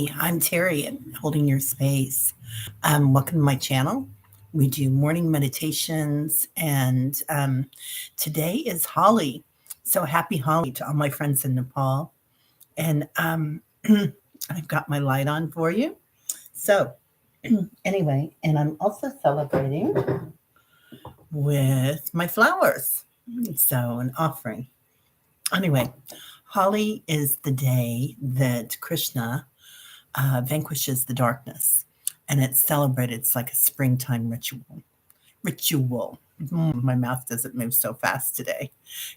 I'm Terry, and holding your space. Welcome to my channel. We do morning meditations, and today is Holi. So happy Holi to all my friends in Nepal. And I've got my light on for you. So, anyway, and I'm also celebrating with my flowers. So, an offering. Anyway, Holi is the day that Krishna vanquishes the darkness, and it's celebrated. It's like a springtime ritual. Ritual. My mouth doesn't move so fast today.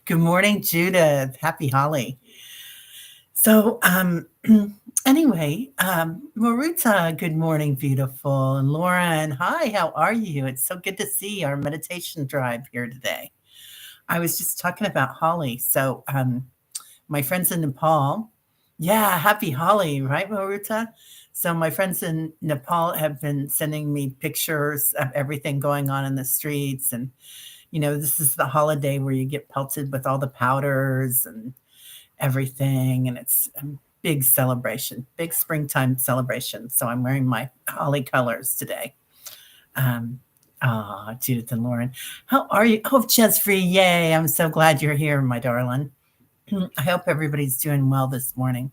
Good morning, Judith. Happy Holly. So, anyway, Maruta, good morning, beautiful. And Lauren, hi, how are you? It's so good to see our meditation drive here today. I was just talking about Holly. So, my friends in Nepal. Yeah, happy Holi, right, Maruta? So my friends in Nepal have been sending me pictures of everything going on in the streets, and this is the holiday where you get pelted with all the powders and everything, and it's a big celebration, big springtime celebration. So I'm wearing my Holi colors today. Um, Judith and Lauren, how are you? Oh, Chesfree, yay! I'm so glad you're here, my darling. I hope everybody's doing well this morning.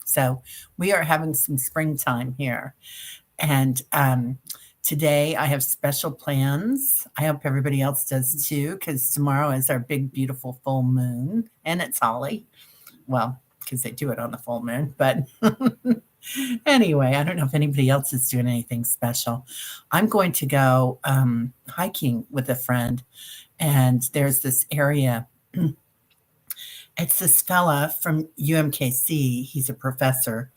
So, we are having some springtime here. And today I have special plans. I hope everybody else does too, because tomorrow is our big, beautiful full moon, and it's Holly. Well, because they do it on the full moon. But anyway, I don't know if anybody else is doing anything special. I'm going to go hiking with a friend, and there's this area. It's this fella from UMKC. He's a professor,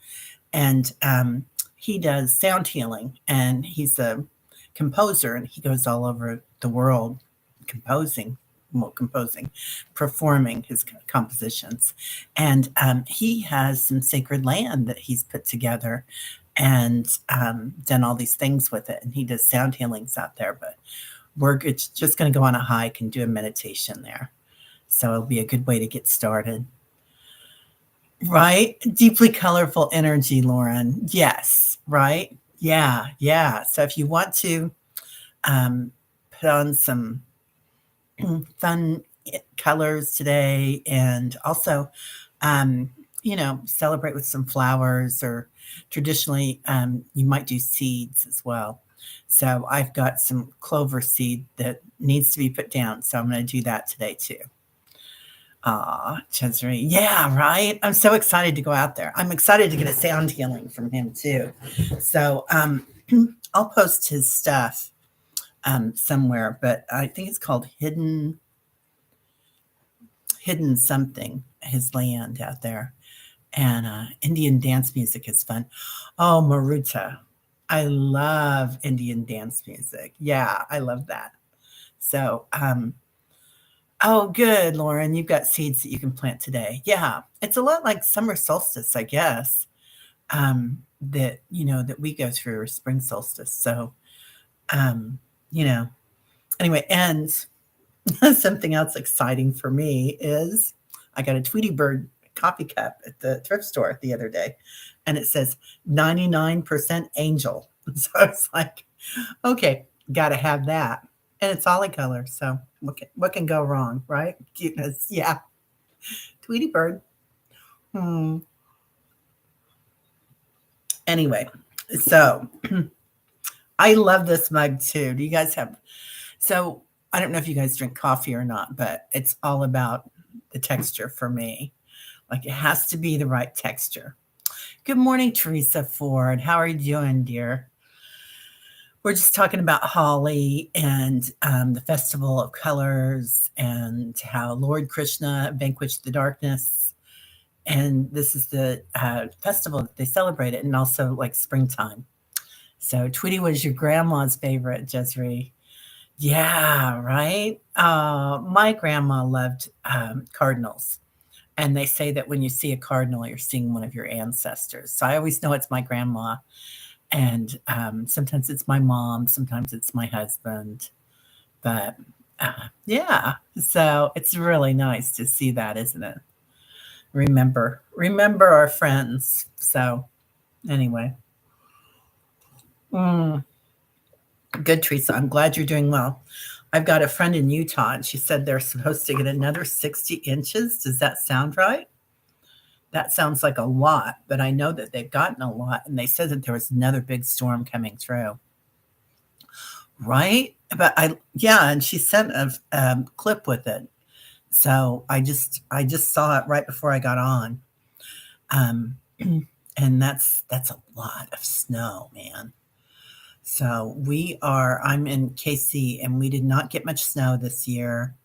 and he does sound healing, and he's a composer, and he goes all over the world composing, well, composing, performing his compositions. And he has some sacred land that he's put together and done all these things with it. And he does sound healings out there, but we're just going to go on a hike and do a meditation there. So it'll be a good way to get started. Right? Deeply colorful energy, Lauren. Yes, right? Yeah, yeah. So if you want to put on some fun colors today and also, celebrate with some flowers, or traditionally, you might do seeds as well. So I've got some clover seed that needs to be put down. So I'm going to do that today too. Cesare. Yeah, right. I'm so excited to go out there. I'm excited to get a sound healing from him too. So I'll post his stuff somewhere, but I think it's called Hidden something, his land out there. And Indian dance music is fun. Oh, Maruta. I love Indian dance music. Yeah, I love that. So oh, good, Lauren. You've got seeds that you can plant today. Yeah, it's a lot like summer solstice, I guess. That we go through, or spring solstice. So, um, you know. Anyway, and something else exciting for me is I got a Tweety Bird coffee cup at the thrift store the other day, and it says 99% angel. So it's like, okay, got to have that, and it's solid color. So what can go wrong, right? Cuteness, yeah. Tweety Bird. Hmm. Anyway, so I love this mug too. Do you guys have? So I don't know if you guys drink coffee or not, but it's all about the texture for me. Like it has to be the right texture. Good morning, Teresa Ford. How are you doing, dear? We're just talking about Holi and the Festival of Colors and how Lord Krishna vanquished the darkness. And this is the festival that they celebrate it, and also like springtime. So Tweety was your grandma's favorite, Jesri. Yeah, right. My grandma loved cardinals, and they say that when you see a cardinal, you're seeing one of your ancestors. So I always know it's my grandma, and sometimes it's my mom, sometimes it's my husband. But yeah, so it's really nice to see that, isn't it? Remember our friends. So Anyway, mm, good, Teresa. I'm glad you're doing well. I've got a friend in Utah, and she said they're supposed to get another 60 inches. Does that sound right? That sounds like a lot, but I know that they've gotten a lot, and they said that there was another big storm coming through. Right? But yeah, and she sent a clip with it. So I just saw it right before I got on. Um, and that's a lot of snow, man. So I'm in KC, and we did not get much snow this year.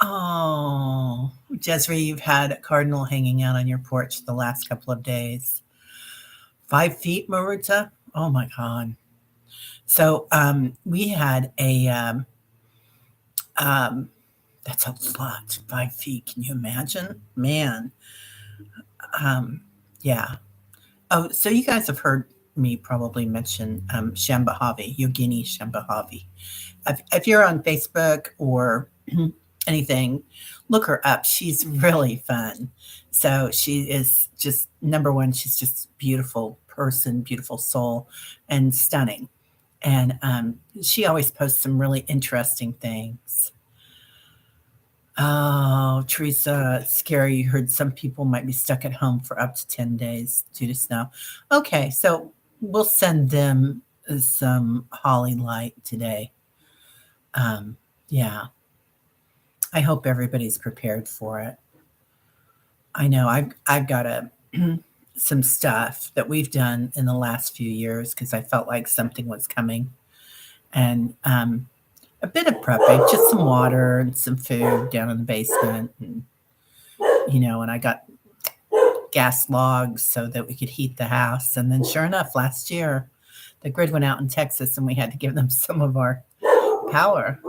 Oh, Desiree, you've had a cardinal hanging out on your porch the last couple of days. 5 feet, Maruta? Oh my God. So we had um, that's a lot, 5 feet. Can you imagine? Man. Um, yeah. Oh, so you guys have heard me probably mention Shambhavi, Yogini Shambhavi. If you're on Facebook or anything, look her up. She's really fun. So she is just number one. She's just beautiful person, beautiful soul, and stunning. And she always posts some really interesting things. Oh, Teresa, it's scary. You heard some people might be stuck at home for up to 10 days due to snow. Okay, so we'll send them some holly light today. Yeah, I hope everybody's prepared for it. I know I've got some stuff that we've done in the last few years because I felt like something was coming, and a bit of prepping, just some water and some food down in the basement, and I got gas logs so that we could heat the house. And then, sure enough, last year the grid went out in Texas, and we had to give them some of our power.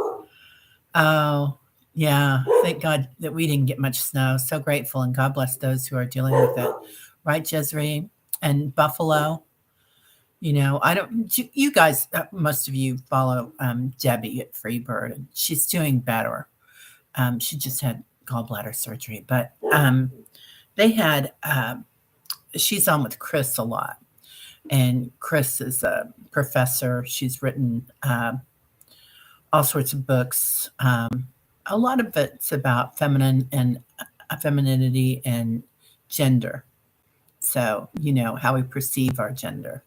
Oh, yeah. Thank God that we didn't get much snow. So grateful, and God bless those who are dealing with it. Right, Desiree? And Buffalo. I don't, you guys, most of you follow Debbie at Freebird, and she's doing better. She just had gallbladder surgery, but they had, she's on with Chris a lot. And Chris is a professor. She's written all sorts of books. A lot of it's about femininity and gender. So, how we perceive our gender.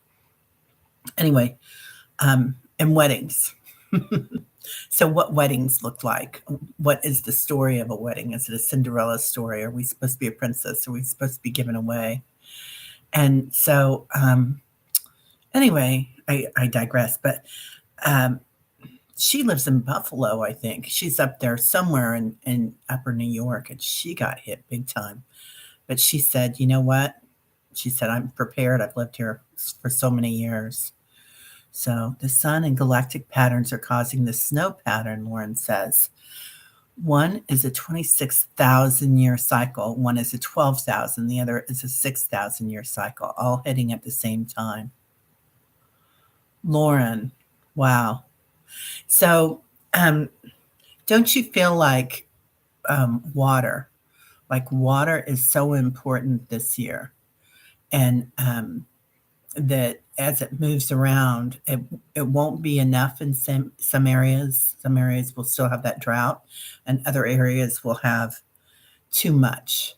Anyway, and weddings. So, what weddings look like? What is the story of a wedding? Is it a Cinderella story? Are we supposed to be a princess? Are we supposed to be given away? And so, anyway, I digress. But she lives in Buffalo, I think. She's up there somewhere in upper New York, and she got hit big time. But she said, you know what? She said, I'm prepared. I've lived here for so many years. So the sun and galactic patterns are causing the snow pattern, Lauren says. One is a 26,000 year cycle, one is a 12,000, the other is a 6,000 year cycle, all hitting at the same time. Lauren, wow. So, don't you feel like water? Like water is so important this year, and that as it moves around, it won't be enough in some areas. Some areas will still have that drought, and other areas will have too much,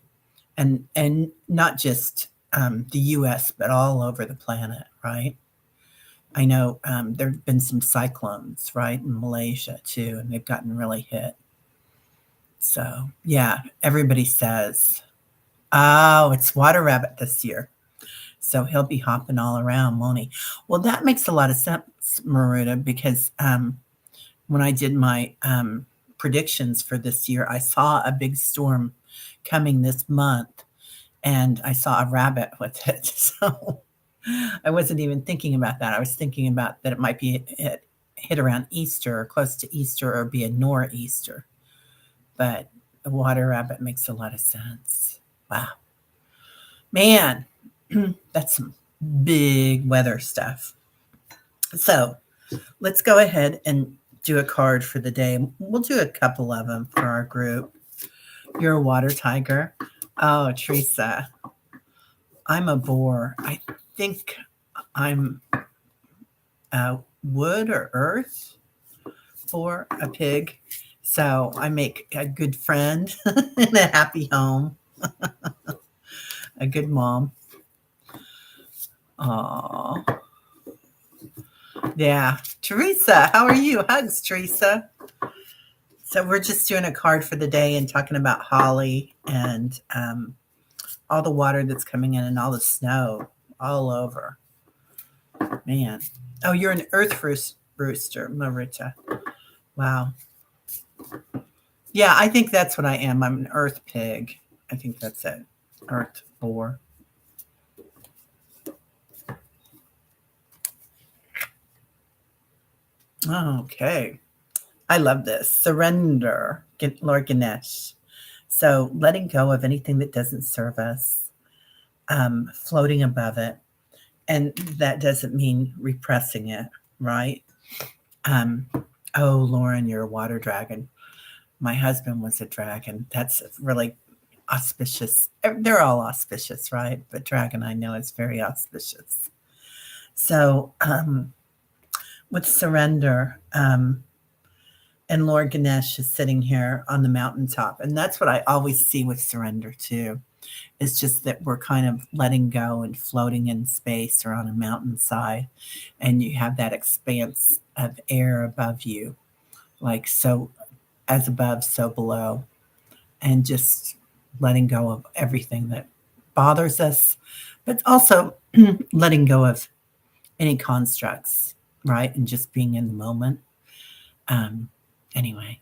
and not just the U.S. but all over the planet, right? I know there have been some cyclones, right, in Malaysia too, and they've gotten really hit. So yeah, everybody says, "Oh, it's water rabbit this year." So he'll be hopping all around, won't he? Well, that makes a lot of sense, Maruta, because when I did my predictions for this year, I saw a big storm coming this month, and I saw a rabbit with it. So I wasn't even thinking about that. I was thinking about that it might be hit around Easter or close to Easter or be a nor'easter. But the water rabbit makes a lot of sense. Wow. Man, that's some big weather stuff. So let's go ahead and do a card for the day. We'll do a couple of them for our group. You're a water tiger. Oh, Teresa. I'm a boar. I think I'm wood or earth for a pig. So I make a good friend and a happy home, a good mom. Aw. Yeah. Teresa, how are you? Hugs, Teresa. So we're just doing a card for the day and talking about holly and all the water that's coming in and all the snow all over. Man. Oh, you're an earth rooster, Marita. Wow. Yeah, I think that's what I am. I'm an earth pig. I think that's it. Earth boar. Okay. I love this. Surrender, Lord Ganesh. So letting go of anything that doesn't serve us, floating above it. And that doesn't mean repressing it, right? Um, oh, Lauren, you're a water dragon. My husband was a dragon. That's really auspicious. They're all auspicious, right? But dragon, I know, is very auspicious. So, with surrender, and Lord Ganesh is sitting here on the mountaintop. And that's what I always see with surrender, too. It's just that we're kind of letting go and floating in space or on a mountainside. And you have that expanse of air above you, like so as above, so below. And just letting go of everything that bothers us, but also letting go of any constructs, right? And just being in the moment. Anyway,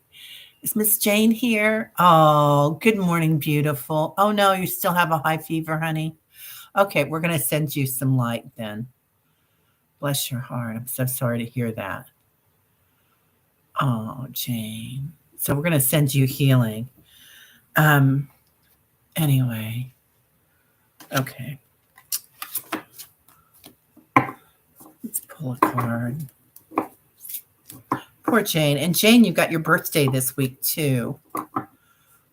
is Miss Jane here? Oh, good morning, beautiful. Oh no, you still have a high fever, honey. Okay, we're going to send you some light then. Bless your heart. I'm so sorry to hear that. Oh, Jane. So we're going to send you healing. Anyway. Okay. Let's pull a card. Poor Jane. And Jane, you've got your birthday this week too.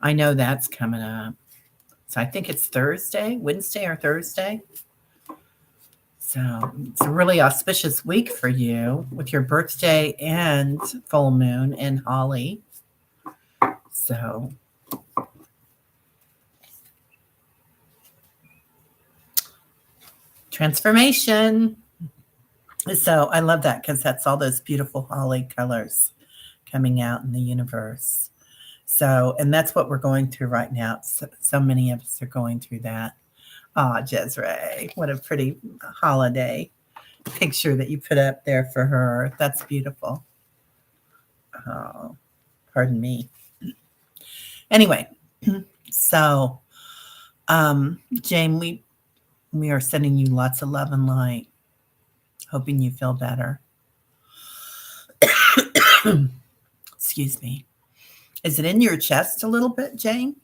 I know that's coming up. So I think it's Wednesday or Thursday. So it's a really auspicious week for you with your birthday and full moon and Holi. So transformation. So I love that because that's all those beautiful Holi colors coming out in the universe. So, and that's what we're going through right now. So many of us are going through that. Ah, Desiree, what a pretty holiday picture that you put up there for her. That's beautiful. Oh, pardon me. Anyway, so Jane, we are sending you lots of love and light, hoping you feel better. Excuse me. Is it in your chest a little bit, Jane?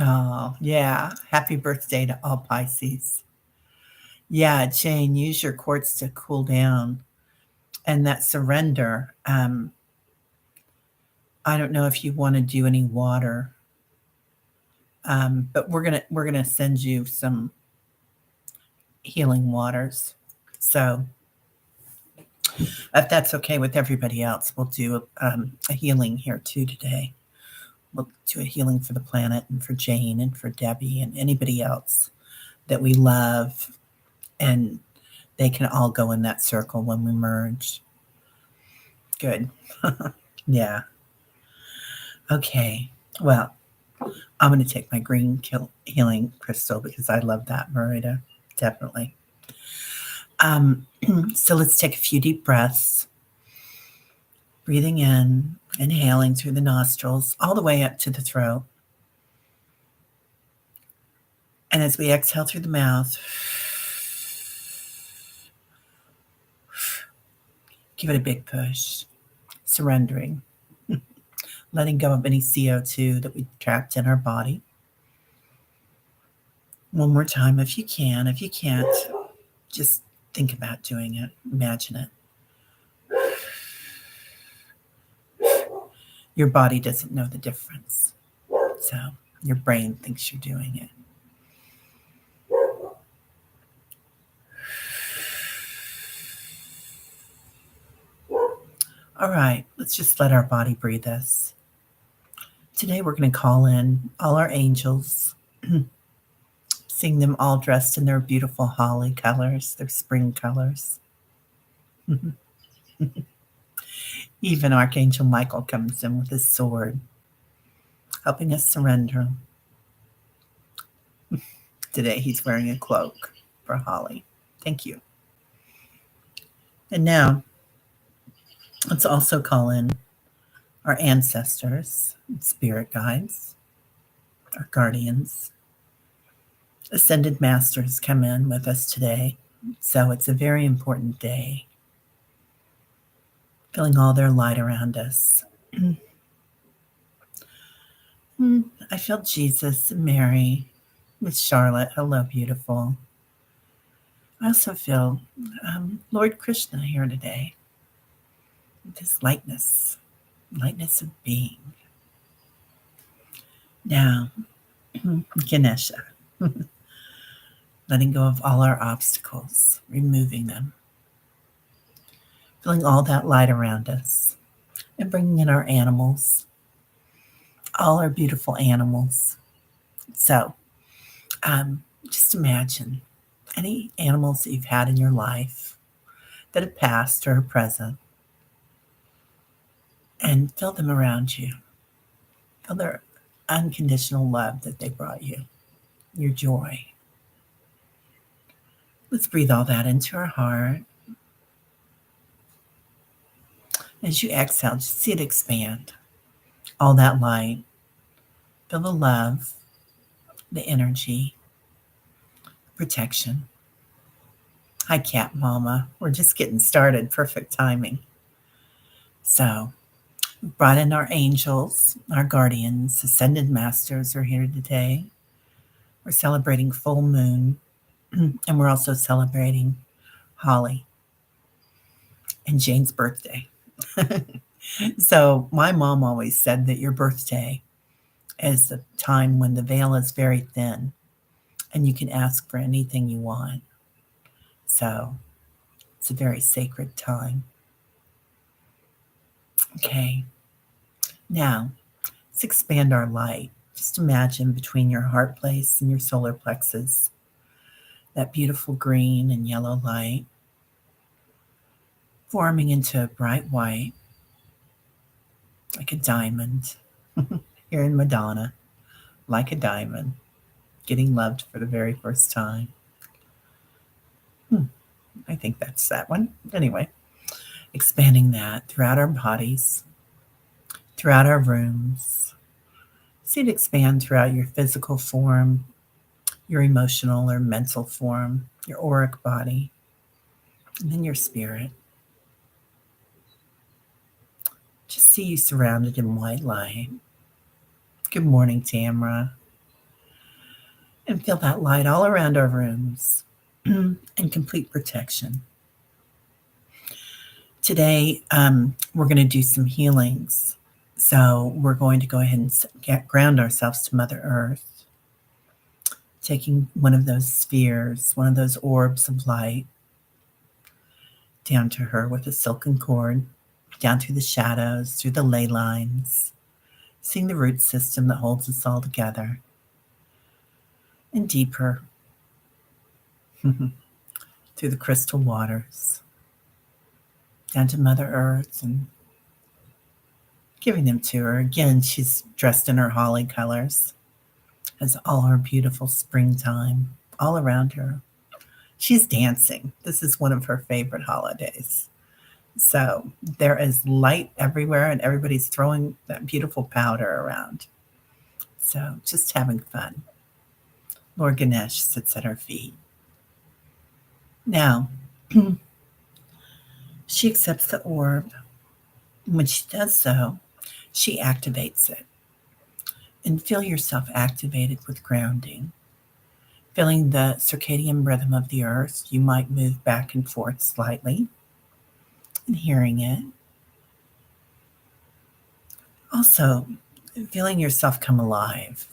Oh, yeah. Happy birthday to all Pisces. Yeah, Jane, use your quartz to cool down and that surrender. I don't know if you want to do any water, but we're gonna send you some healing waters. So if that's okay with everybody else, we'll do a healing here too today. We'll do a healing for the planet and for Jane and for Debbie and anybody else that we love, and they can all go in that circle when we merge. Good. Yeah. Okay. Well, I'm going to take my green healing crystal because I love that, Marita. Definitely. So let's take a few deep breaths. Breathing in, inhaling through the nostrils, all the way up to the throat. And as we exhale through the mouth, give it a big push, surrendering, letting go of any CO2 that we trapped in our body. One more time if you can. If you can't, just think about doing it. Imagine it. Your body doesn't know the difference. So, Your brain thinks you're doing it. All right, let's just let our body breathe us. Today we're going to call in all our angels, seeing them all dressed in their beautiful holly colors, their spring colors. Even Archangel Michael comes in with his sword, helping us surrender. Today he's wearing a cloak for Holly. Thank you. And now let's also call in our ancestors, spirit guides, our guardians. Ascended masters come in with us today. So it's a very important day. Feeling all their light around us. I feel Jesus and Mary with Charlotte. Hello, beautiful. I also feel Lord Krishna here today with his lightness of being. Now, Ganesha, letting go of all our obstacles, removing them, feeling all that light around us, and bringing in our animals, all our beautiful animals. So, just imagine any animals that you've had in your life that have passed or are present, and feel them around you. Feel their unconditional love that they brought you, your joy. Let's breathe all that into our heart. As you exhale, just see it expand. All that light. Feel the love, the energy, protection. Hi, Cat Mama. We're just getting started. Perfect timing. So, we brought in our angels, our guardians, ascended masters are here today. We're celebrating full moon, and we're also celebrating Holly and Jane's birthday. So, my mom always said that your birthday is the time when the veil is very thin and you can ask for anything you want. So, it's a very sacred time. Okay. Now, let's expand our light. Just imagine between your heart place and your solar plexus, that beautiful green and yellow light forming into a bright white, like a diamond. Here in Madonna, like a diamond, getting loved for the very first time. I think that's that one. Anyway, expanding that throughout our bodies, throughout our rooms. See it expand throughout your physical form, your emotional or mental form, your auric body, and then your spirit. Just see you surrounded in white light. Good morning, Tamra. And feel that light all around our rooms and complete protection. Today, we're going to do some healings. So we're going to go ahead and ground ourselves to Mother Earth, taking one of those spheres, one of those orbs of light, down to her with a silken cord, down through the shadows, through the ley lines, seeing the root system that holds us all together, and deeper through the crystal waters, down to Mother Earth, and giving them to her. Again, she's dressed in her holly colors, has all her beautiful springtime all around her. She's dancing. This is one of her favorite holidays. So there is light everywhere, and everybody's throwing that beautiful powder around. So just having fun. Lord Ganesh sits at her feet. Now, she accepts the orb. When she does so, she activates it. And feel yourself activated with grounding. Feeling the circadian rhythm of the earth, you might move back and forth slightly and hearing it. Also, feeling yourself come alive.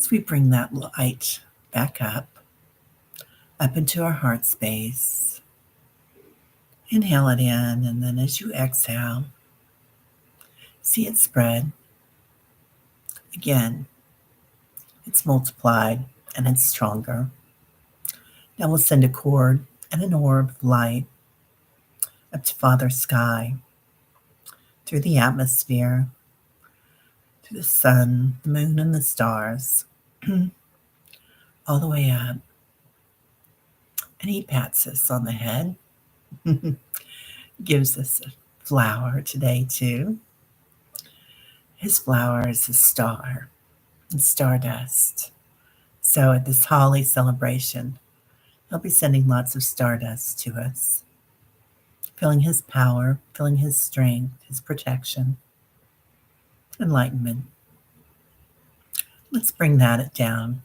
As we bring that light back up into our heart space, inhale it in, and then as you exhale, see it spread. Again, it's multiplied and it's stronger. Now we'll send a cord and an orb of light up to Father Sky, through the atmosphere, through the sun, the moon, and the stars, all the way up. And he pats us on the head, gives us a flower today too. His flower is a star and stardust. So at this Holi celebration, he'll be sending lots of stardust to us, feeling his power, feeling his strength, his protection, enlightenment. Let's bring that down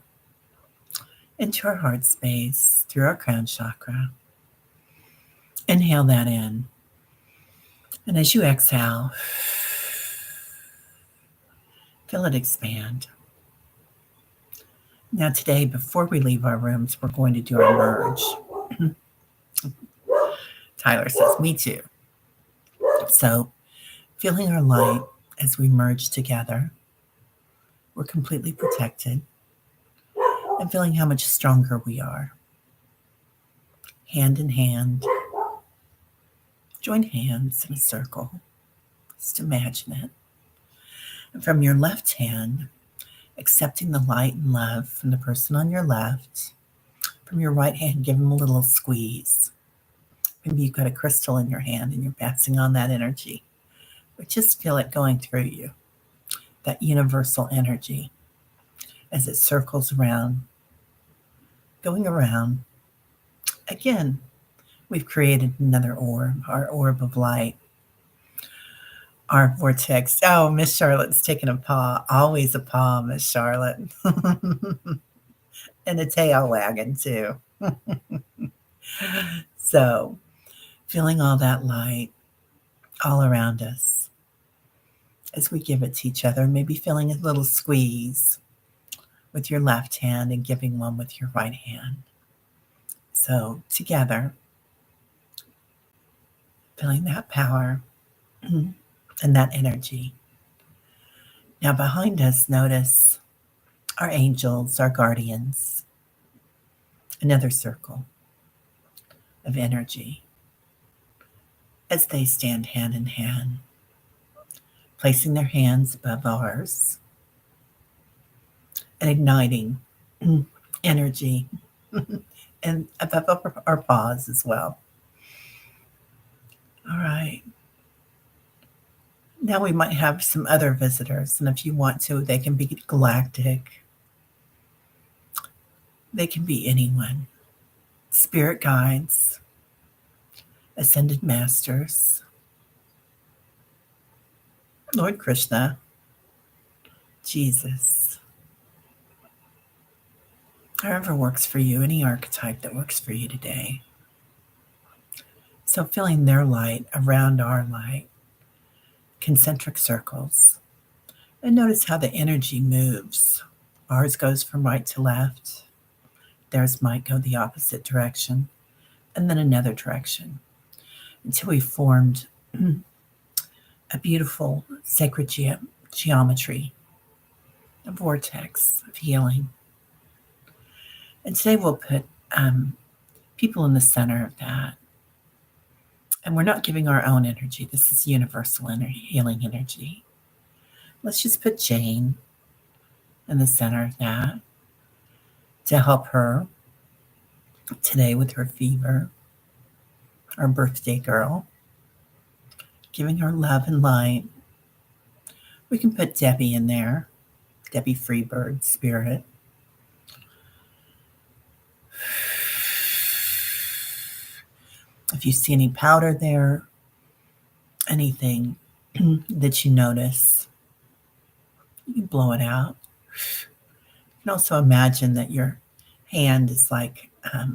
into our heart space through our crown chakra. Inhale that in. And as you exhale, feel it expand. Now today, before we leave our rooms, we're going to do our merge. Tyler says, me too. So, feeling our light as we merge together, we're completely protected, and feeling how much stronger we are. Hand in hand, join hands in a circle. Just imagine it. And from your left hand, accepting the light and love from the person on your left. From your right hand, give them a little squeeze. Maybe you've got a crystal in your hand and you're passing on that energy. But just feel it going through you, that universal energy as it circles around, going around. Again, we've created another orb, our orb of light, our vortex. Oh, Miss Charlotte's taking a paw. Always a paw, Miss Charlotte. And a tail wagging too. So, feeling all that light all around us as we give it to each other, maybe feeling a little squeeze with your left hand and giving one with your right hand. So together, feeling that power and that energy. Now behind us, notice our angels, our guardians, another circle of energy as they stand hand in hand, placing their hands above ours and igniting energy and above our paws as well. All right. Now we might have some other visitors, and if you want to, they can be galactic. They can be anyone. Spirit guides, ascended masters, Lord Krishna, Jesus. However works for you, any archetype that works for you today. So feeling their light around our light, concentric circles. And notice how the energy moves. Ours goes from right to left. Theirs might go the opposite direction, and then another direction, until we formed a beautiful sacred geometry, a vortex of healing. And today we'll put people in the center of that. And we're not giving our own energy. This is universal energy, healing energy. Let's just put Jane in the center of that to help her today with her fever, our birthday girl, giving her love and light. We can put Debbie in there, Debbie Freebird, spirit. If you see any powder there, anything that you notice, you can blow it out. You can also imagine that your hand is like a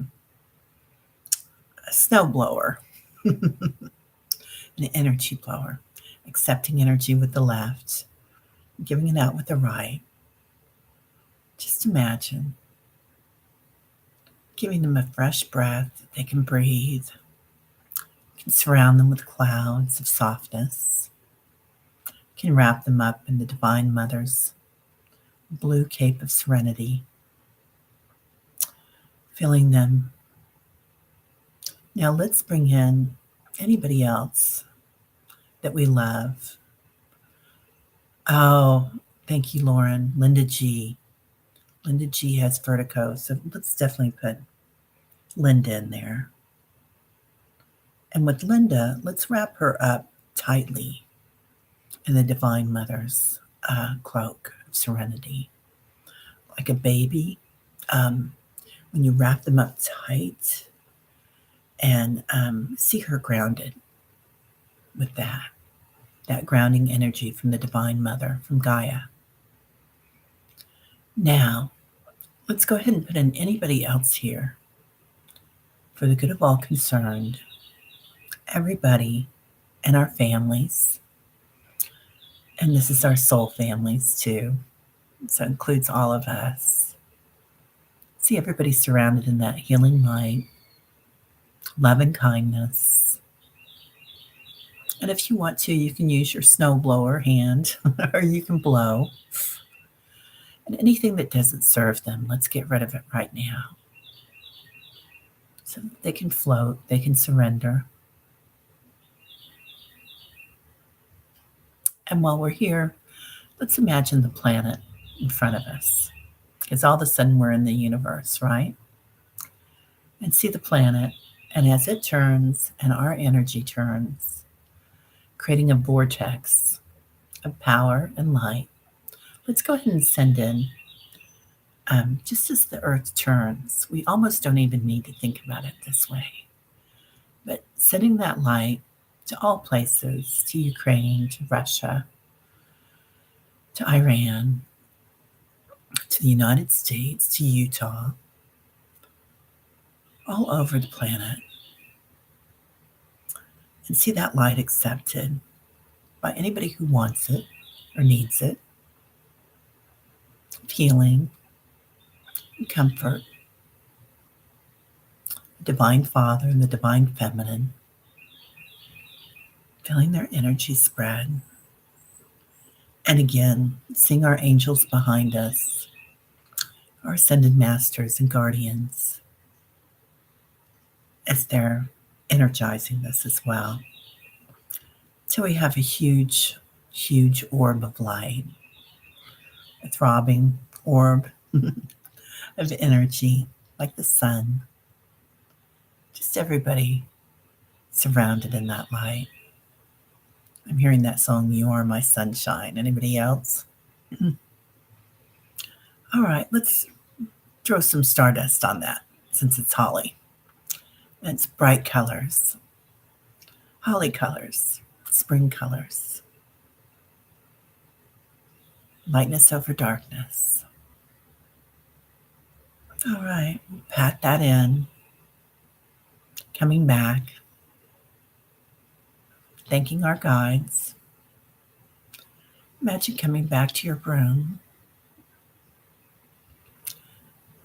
snow blower, an energy blower, accepting energy with the left, giving it out with the right Just imagine giving them a fresh breath that they can breathe. You can surround them with clouds of softness. You can wrap them up in the Divine Mother's blue cape of serenity, filling them. Now let's bring in anybody else that we love. Oh, thank you, Lauren. Linda G. Linda G has vertigo, so let's definitely put Linda in there. And with Linda, let's wrap her up tightly in the Divine Mother's cloak of serenity. Like a baby, when you wrap them up tight and see her grounded with that grounding energy from the Divine Mother, from Gaia. Now, let's go ahead and put in anybody else here for the good of all concerned, everybody and our families. And this is our soul families too. So it includes all of us. See everybody surrounded in that healing light, love and kindness. And if you want to, you can use your snow blower hand or you can blow. And anything that doesn't serve them, let's get rid of it right now. So they can float, they can surrender. And while we're here, let's imagine the planet in front of us. Because all of a sudden we're in the universe, right? And see the planet, and as it turns and our energy turns, creating a vortex of power and light, let's go ahead and send in, just as the earth turns, we almost don't even need to think about it this way, but sending that light to all places, to Ukraine, to Russia, to Iran, to the United States, to Utah, all over the planet, and see that light accepted by anybody who wants it or needs it, healing and comfort, the Divine Father and the Divine Feminine, feeling their energy spread. And again, seeing our angels behind us, our ascended masters and guardians, as they're energizing this as well. So we have a huge, huge orb of light, a throbbing orb of energy, like the sun. Just everybody surrounded in that light. I'm hearing that song, You Are My Sunshine. Anybody else? All right, let's throw some stardust on that since it's Holi. And it's bright colors, Holi colors, spring colors, lightness over darkness. All right, pat that in, coming back, thanking our guides. Imagine coming back to your room,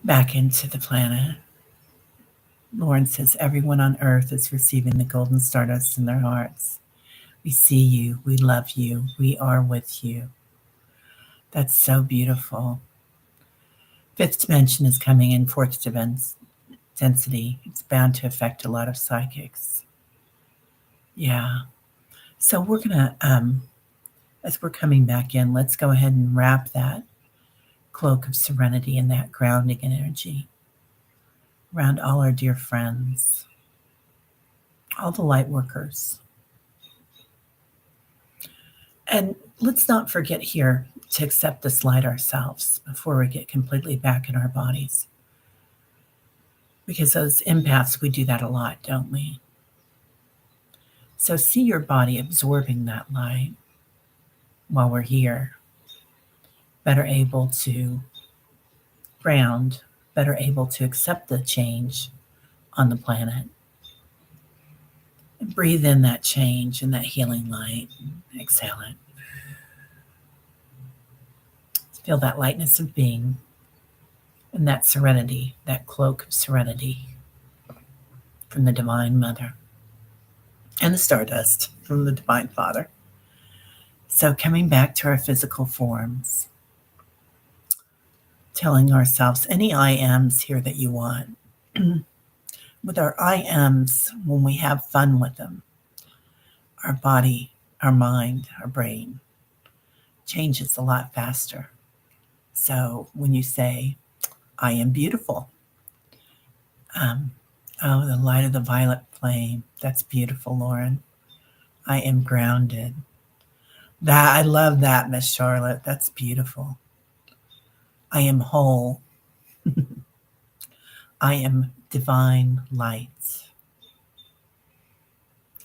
back into the planet. Lauren says, everyone on earth is receiving the golden stardust in their hearts. We see you. We love you. We are with you. That's so beautiful. Fifth dimension is coming in fourth density. It's bound to affect a lot of psychics. Yeah. So we're going to, as we're coming back in, let's go ahead and wrap that cloak of serenity and that grounding energy around all our dear friends, all the light workers. And let's not forget here to accept this light ourselves before we get completely back in our bodies. Because as empaths, we do that a lot, don't we? So see your body absorbing that light while we're here, better able to ground, better able to accept the change on the planet. And breathe in that change and that healing light. Exhale it. Feel that lightness of being. And that serenity, that cloak of serenity from the Divine Mother and the stardust from the Divine Father. So, coming back to our physical forms, telling ourselves any I ams here that you want. With our I ams, when we have fun with them, our body, our mind, our brain changes a lot faster. So, when you say, I am beautiful, um, oh, the light of the violet flame, that's beautiful, Lauren. I am grounded. That I love that, Miss Charlotte. That's beautiful. I am whole. I am divine light.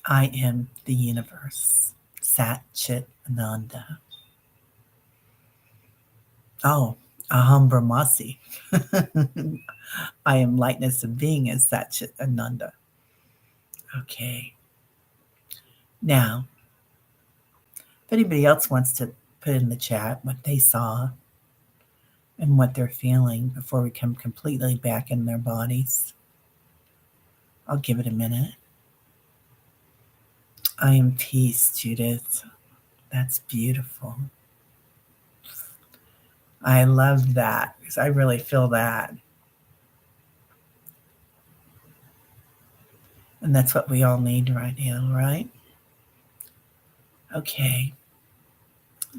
I am the universe. Sat Chit Ananda. Oh, Aham Brahmasi. I am lightness of being as Sat Chit Ananda. Okay. Now, if anybody else wants to put in the chat what they saw and what they're feeling before we come completely back in their bodies, I'll give it a minute. I am peace, Judith. That's beautiful. I love that because I really feel that. And that's what we all need right now, right? Okay.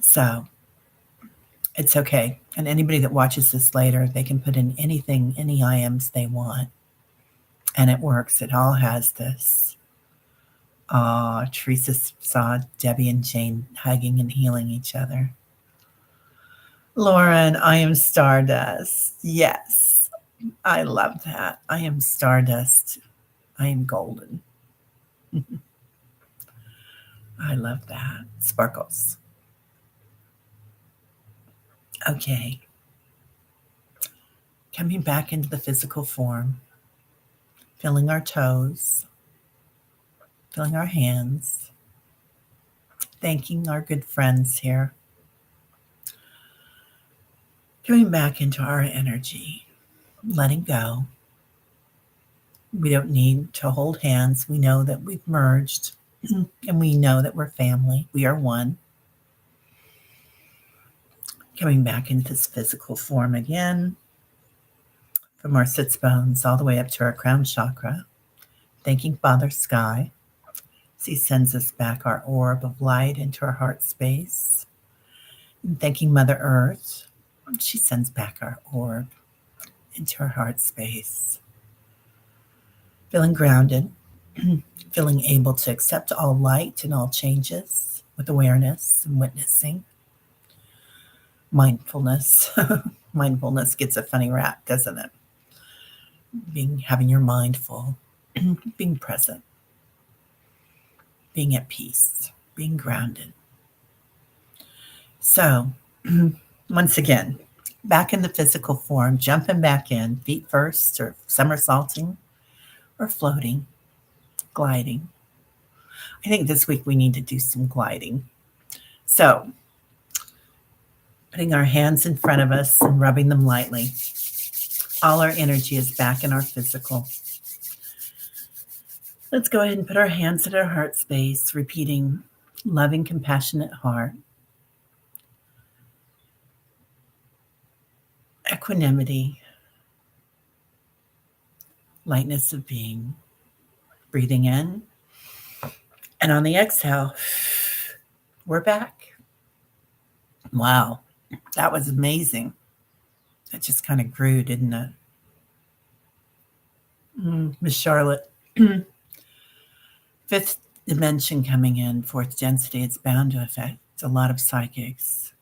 So it's okay. And anybody that watches this later, they can put in anything, any IMs they want. And it works. It all has this. Teresa saw Debbie and Jane hugging and healing each other. Lauren, I am stardust. Yes, I love that. I am stardust. I am golden. I love that. Sparkles. Okay. Coming back into the physical form, feeling our toes, feeling our hands, thanking our good friends here. Coming back into our energy, letting go. We don't need to hold hands. We know that we've merged and we know that we're family. We are one. Coming back into this physical form again, from our sits bones all the way up to our crown chakra, thanking Father Sky as he sends us back our orb of light into our heart space, and thanking Mother Earth, she sends back our orb into our heart space. Feeling grounded, feeling able to accept all light and all changes with awareness and witnessing. Mindfulness. Mindfulness gets a funny rap, doesn't it? Having your mind full, being present, being at peace, being grounded. So, once again, back in the physical form, jumping back in, feet first, or somersaulting, or floating, gliding. I think this week we need to do some gliding. So, putting our hands in front of us and rubbing them lightly. All our energy is back in our physical. Let's go ahead and put our hands at our heart space, repeating loving, compassionate heart, equanimity, lightness of being. Breathing in. And on the exhale, we're back. Wow, that was amazing. That just kind of grew, didn't it? Miss Charlotte. Fifth dimension coming in, fourth density, it's bound to affect a lot of psychics.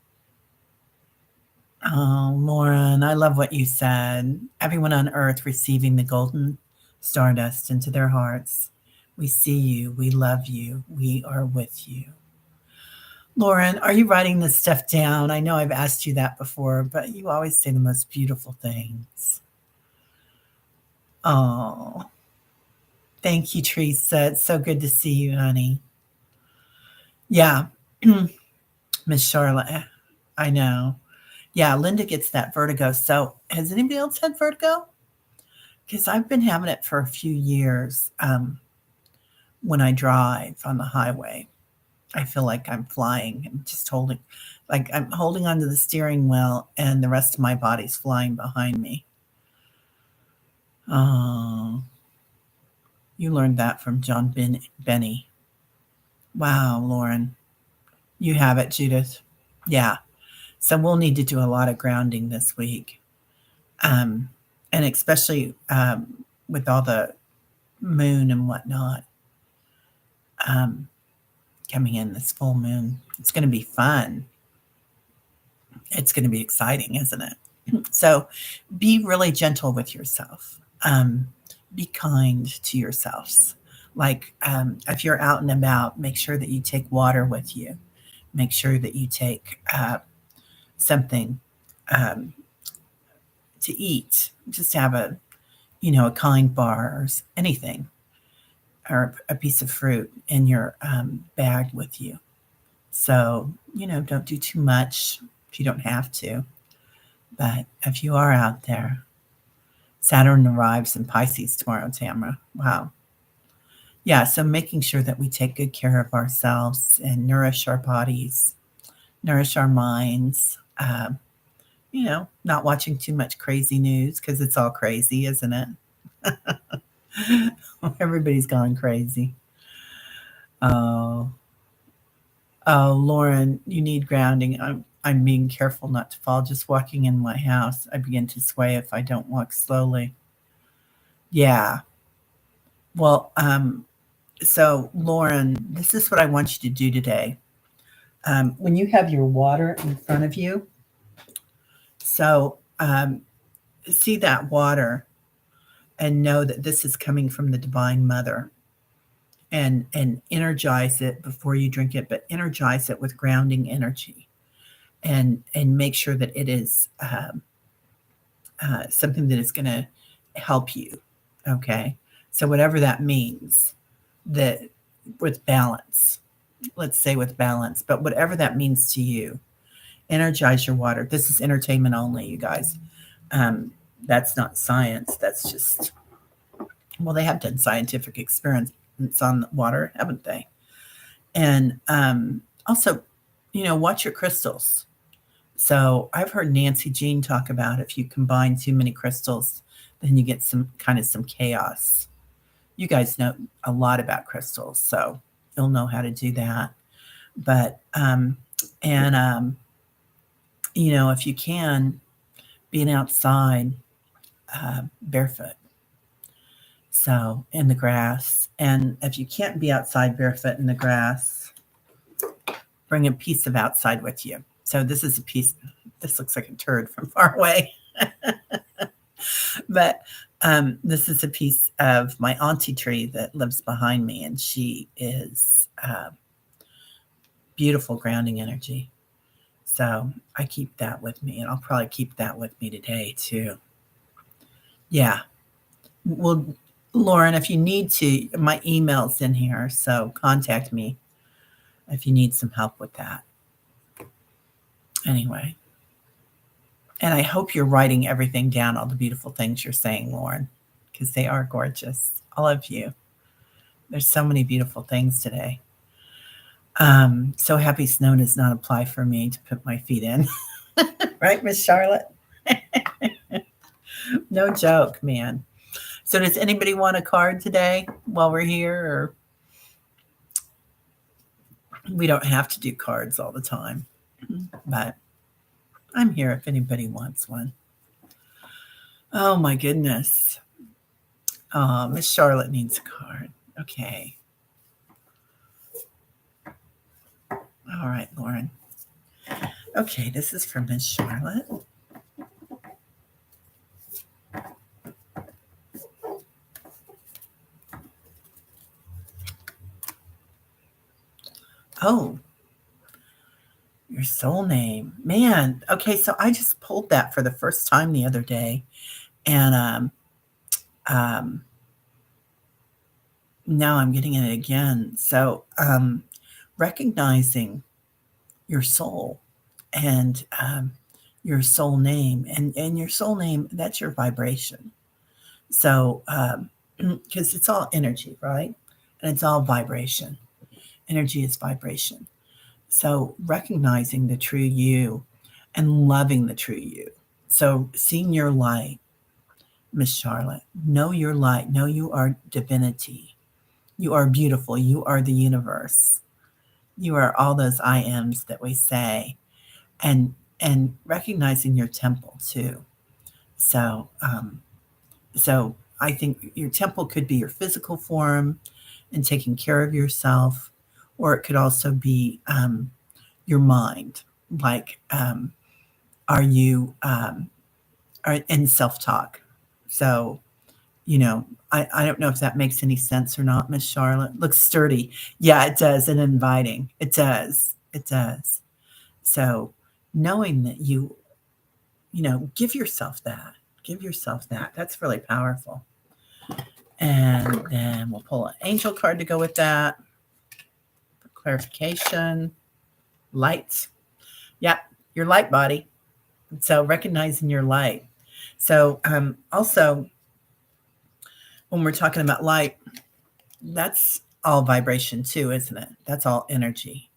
Oh, Lauren, I love what you said. Everyone on earth receiving the golden stardust into their hearts. We see you. We love you. We are with you. Lauren, are you writing this stuff down? I know I've asked you that before, but you always say the most beautiful things. Oh, thank you, Teresa. It's so good to see you, honey. Yeah, Miss Charlotte, I know. Yeah, Linda gets that vertigo. So, has anybody else had vertigo? Because I've been having it for a few years. When I drive on the highway, I feel like I'm flying. I'm just holding, like I'm holding onto the steering wheel, and the rest of my body's flying behind me. Oh, you learned that from Benny. Wow, Lauren, you have it, Judith. Yeah. So we'll need to do a lot of grounding this week, um, and especially with all the moon and whatnot um, coming in this full moon. It's going to be fun. It's going to be exciting, isn't it? So be really gentle with yourself. Be kind to yourselves. Like if you're out and about, make sure that you take water with you. Make sure that you take something um, to eat. Just have a kind bar or anything, or a piece of fruit in your bag with you. So, don't do too much if you don't have to. But if you are out there, Saturn arrives in Pisces tomorrow, Tamara. Wow. Yeah, so making sure that we take good care of ourselves and nourish our bodies, nourish our minds. Not watching too much crazy news because it's all crazy, isn't it? Everybody's gone crazy. Oh, oh, Lauren, you need grounding. I'm being careful not to fall. Just walking in my house, I begin to sway if I don't walk slowly. Yeah. Well, so Lauren, this is what I want you to do today. When you have your water in front of you, so see that water and know that this is coming from the Divine Mother, and energize it before you drink it, but energize it with grounding energy, and make sure that it is something that is going to help you. Okay, so whatever that means, that with balance, let's say with balance, but whatever that means to you, energize your water. This is entertainment only, you guys. That's not science. That's just, well, they have done scientific experiments on water, haven't they? And also, watch your crystals. So I've heard Nancy Jean talk about if you combine too many crystals, then you get some chaos. You guys know a lot about crystals, so you'll know how to do that. But if you can, being outside barefoot, so in the grass. And if you can't be outside barefoot in the grass, bring a piece of outside with you. So this is a piece, this looks like a turd from far away. But this is a piece of my auntie tree that lives behind me, and she is beautiful grounding energy. So I keep that with me, and I'll probably keep that with me today too. Yeah. Well, Lauren, if you need to, my email's in here, so contact me if you need some help with that. Anyway. And I hope you're writing everything down, all the beautiful things you're saying, Lauren, because they are gorgeous. All of you. There's so many beautiful things today. So happy snow does not apply for me to put my feet in. Right, Miss Charlotte? No joke, man. So does anybody want a card today while we're here? Or we don't have to do cards all the time, but I'm here if anybody wants one. Oh my goodness. Oh, Miss Charlotte needs a card. Okay. All right, Lauren. Okay, this is from Miss Charlotte. Oh, your soul name. Man, okay, so I just pulled that for the first time the other day. And now I'm getting it again. So recognizing your soul and your soul name, and your soul name, that's your vibration. So, because it's all energy, right? And it's all vibration. Energy is vibration. So, recognizing the true you and loving the true you. So, seeing your light, Miss Charlotte, know your light. Know you are divinity. You are beautiful. You are the universe. You are all those I ams that we say, and recognizing your temple too. So, so I think your temple could be your physical form and taking care of yourself, or it could also be your mind. Like, are you are in self talk? So, I don't know if that makes any sense or not, Miss Charlotte. Looks sturdy. Yeah, it does, and inviting. It does. It does. So, knowing that give yourself that. Give yourself that. That's really powerful. And then we'll pull an angel card to go with that. For clarification. Light. Yeah, your light body. So recognizing your light. So also, when we're talking about light, that's all vibration too, isn't it? That's all energy.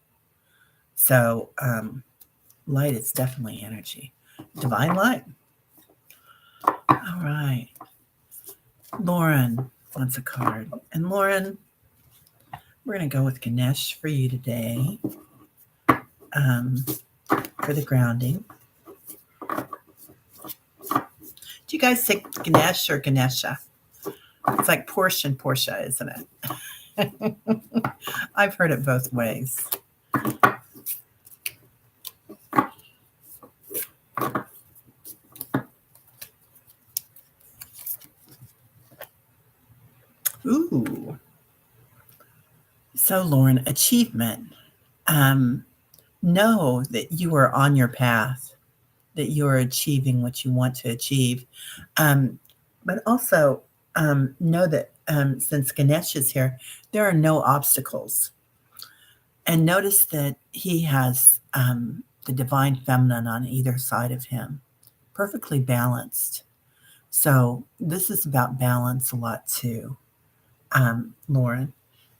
So light is definitely energy. Divine light. All right. Lauren wants a card. And Lauren, we're going to go with Ganesh for you today for the grounding. Do you guys say Ganesh or Ganesha? It's like Porsche and Portia, isn't it? I've heard it both ways. Ooh. So, Lauren, achievement. Know that you are on your path, that you are achieving what you want to achieve. But also know that since Ganesh is here, there are no obstacles. And notice that he has the divine feminine on either side of him, perfectly balanced. So this is about balance a lot too, Lauren.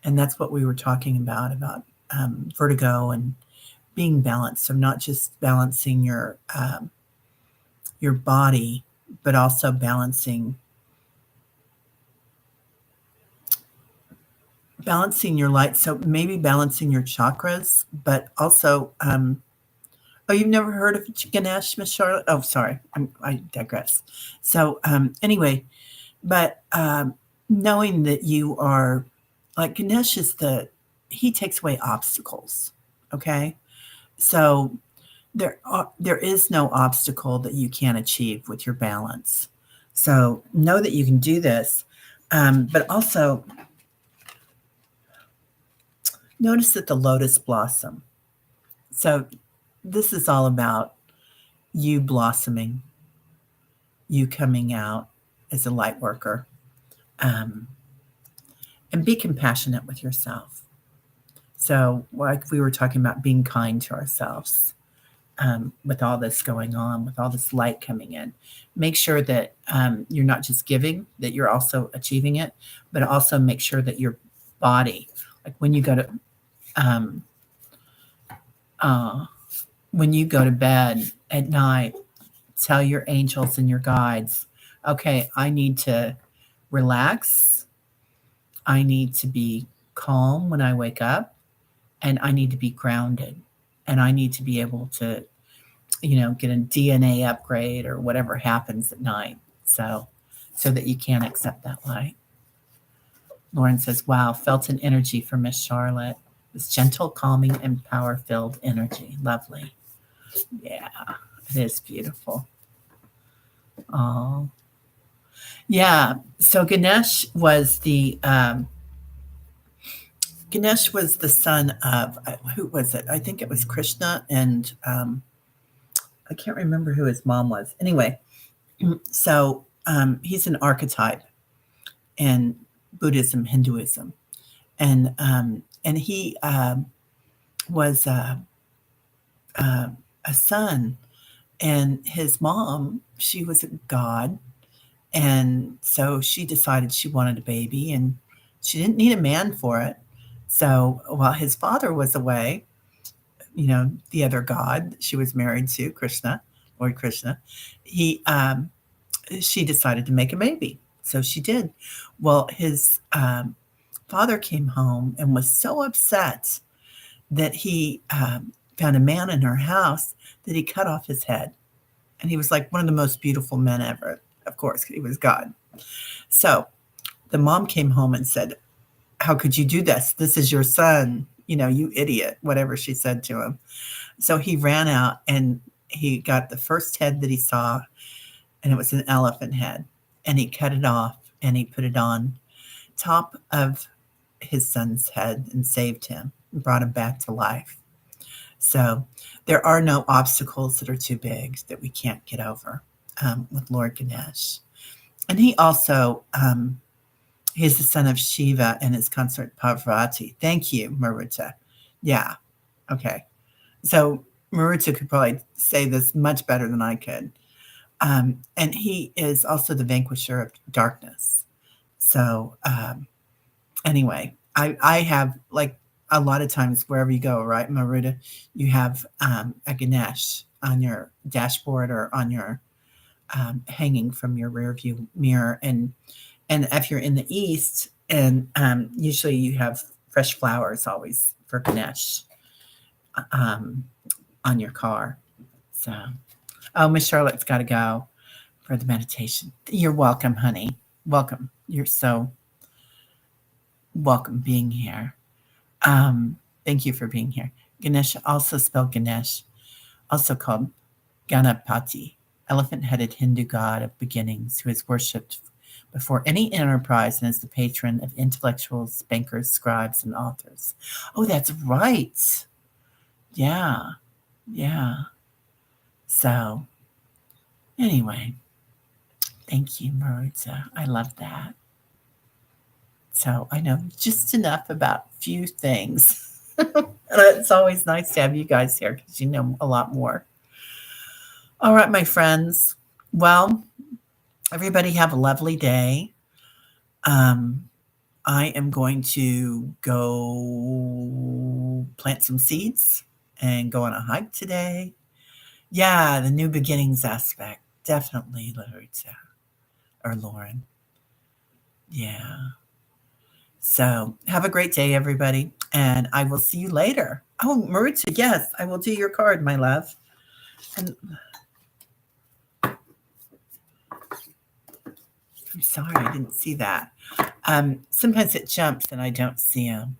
And that's what we were talking about vertigo and being balanced. So not just balancing your body, but also balancing your light. So maybe balancing your chakras, but also oh, you've never heard of Ganesh, Miss Charlotte? Oh, sorry, I digress. So anyway, but knowing that you are like Ganesh is he takes away obstacles. Okay, so there is no obstacle that you can't achieve with your balance. So know that you can do this, but also notice that the lotus blossom. So this is all about you blossoming, you coming out as a light worker, and be compassionate with yourself. So, like we were talking about, being kind to ourselves with all this going on, with all this light coming in. Make sure that you're not just giving, that you're also achieving it, but also make sure that your body, like um, when you go to bed at night, tell your angels and your guides, okay, I need to relax. I need to be calm when I wake up, and I need to be grounded, and I need to be able to, get a DNA upgrade or whatever happens at night. So that you can accept that light. Lauren says, wow, felt an energy from Miss Charlotte. This gentle, calming, and power-filled energy. Lovely. Yeah, it is beautiful. Oh, yeah. So Ganesh was the son of who was it? I think it was Krishna, and I can't remember who his mom was. Anyway, so he's an archetype in Buddhism, Hinduism, and he was a son And his mom, she was a god, and so she decided she wanted a baby, and she didn't need a man for it. So while his father was away, the other god she was married to, Krishna, Lord Krishna, he she decided to make a baby. So she did. Well, his father came home and was so upset that he found a man in her house that he cut off his head. And he was like one of the most beautiful men ever. Of course, he was God. So the mom came home and said, "How could you do this? This is your son, you idiot," whatever she said to him. So he ran out and he got the first head that he saw, and it was an elephant head. And he cut it off and he put it on top of his son's head and saved him and brought him back to life. So there are no obstacles that are too big that we can't get over with Lord Ganesh. And he also, he's the son of Shiva and his consort Parvati. Thank you, Maruta. Yeah, okay. So Maruta could probably say this much better than I could. And he is also the vanquisher of darkness. So anyway, I have, like, a lot of times wherever you go, right, Maruta, you have a Ganesh on your dashboard or on your hanging from your rear view mirror. And if you're in the East, and usually you have fresh flowers always for Ganesh on your car. So, oh, Miss Charlotte's got to go for the meditation. You're welcome, honey. Welcome. You're so welcome being here. Thank you for being here. Ganesh, also spelled Ganesh, also called Ganapati, elephant-headed Hindu god of beginnings who is worshipped before any enterprise and is the patron of intellectuals, bankers, scribes, and authors. Oh, that's right. Yeah. So, anyway, thank you, Maritza. I love that. So I know just enough about few things. It's always nice to have you guys here because you know a lot more. All right, my friends. Well, everybody have a lovely day. I am going to go plant some seeds and go on a hike today. Yeah, the new beginnings aspect. Definitely, Larissa or Lauren. Yeah. So have a great day, everybody, and I will see you later. Oh, Maritza, yes, I will do your card, my love. And I'm sorry, I didn't see that. Sometimes it jumps and I don't see them.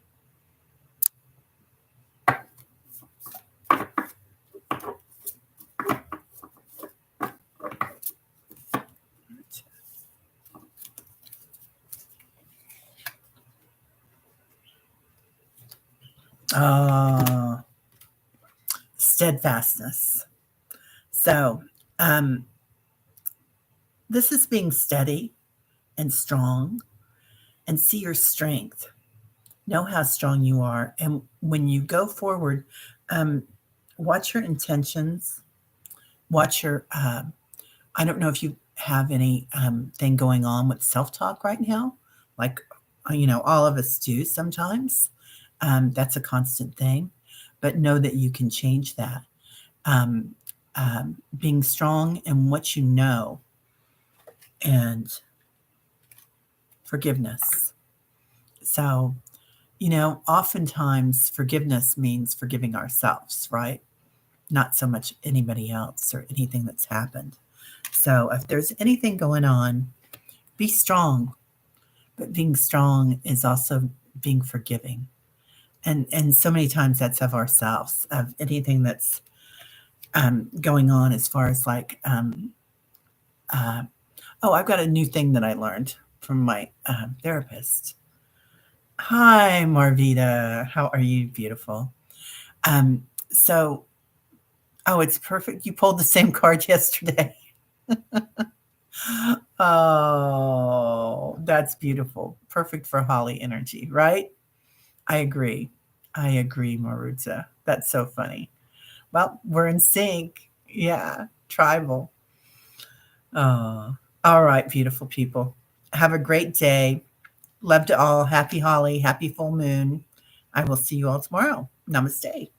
Oh, steadfastness. So, this is being steady and strong, and see your strength. Know how strong you are. And when you go forward, watch your intentions, watch your, I don't know if you have any thing going on with self-talk right now, like, all of us do sometimes. That's a constant thing, but know that you can change that. Being strong in what you know, and forgiveness. So, oftentimes forgiveness means forgiving ourselves, right? Not so much anybody else or anything that's happened. So if there's anything going on, be strong. But being strong is also being forgiving. And so many times that's of ourselves, of anything that's going on as far as like, I've got a new thing that I learned from my therapist. Hi, Marvita. How are you? Beautiful. So, it's perfect. You pulled the same card yesterday. Oh, that's beautiful. Perfect for Holi energy, right? I agree. Maruza. That's so funny. Well, we're in sync. Yeah. tribal. All right, beautiful people. Have a great day. Love to all. Happy Holly. Happy full moon. I will see you all tomorrow. Namaste.